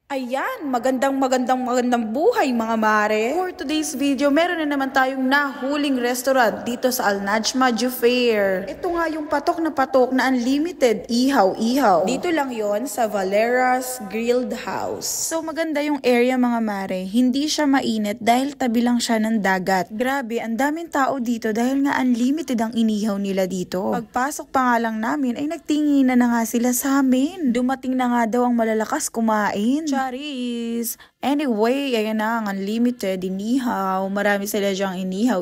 Ayan, magandang buhay mga mare. For today's video, meron na naman tayong nahuling restaurant dito sa Al Najma Jufair. Ito nga yung patok na unlimited ihaw-ihaw. Dito lang yon sa Valera's Grilled House. So maganda yung area mga mare. Hindi siya mainit dahil tabi lang siya ng dagat. Grabe, ang daming tao dito dahil nga unlimited ang inihaw nila dito. Pagpasok pa nga lang namin ay nagtingin na nga sila sa amin. Dumating na nga daw ang malalakas kumain. Charis. Anyway, ayan na ang unlimited inihaw. Marami sila dyang inihaw.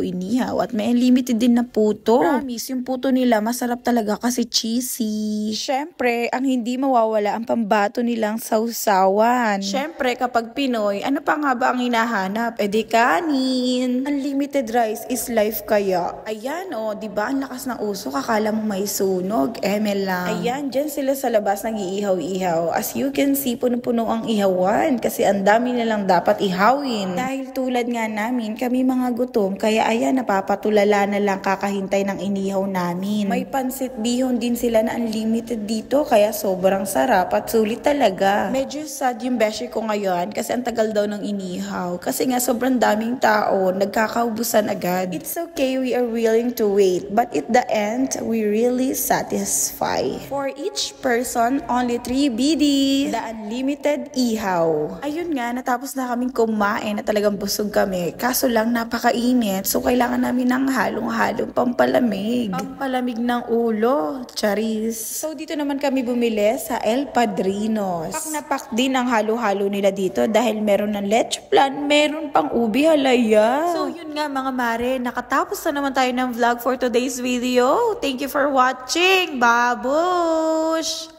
At may unlimited din na puto. Promise, yung puto nila masarap talaga kasi cheesy. Syempre, ang hindi mawawala ang pambato nilang sausawan. Syempre, kapag Pinoy, ano pa nga ba ang hinahanap? E di kanin. Unlimited rice is life kaya. Ayan o, diba ang lakas ng usok? Akala mo may sunog. Eme lang. Ayan, dyan sila sa labas nag-iihaw-ihaw. As you can see, punong-puno ang ihawan kasi ang dami nilang dapat ihawin. Dahil tulad nga namin, kami mga gutom, kaya ayan, napapatulala na lang kakahintay ng inihaw namin. May pansit bihon din sila na unlimited dito, kaya sobrang sarap at sulit talaga. Medyo sad yung beshi ko ngayon kasi ang tagal daw ng inihaw. Kasi nga sobrang daming tao, nagkakaubusan agad. It's okay, we are willing to wait, but at the end, we really satisfy. For each person, only 3 BD. The unlimited ihaw. Ayun nga, natapos na kaming kumain na talagang busog kami. Kaso lang napakainit, so kailangan namin ng halong-halong pampalamig. Pampalamig ng ulo. Charis. So dito naman kami bumili sa El Padrinos. Pak na pak din ang halo-halo nila dito dahil meron ng leche plan, meron pang ubi halaya. So yun nga mga mare, nakatapos na naman tayo ng vlog for today's video. Thank you for watching. Babush!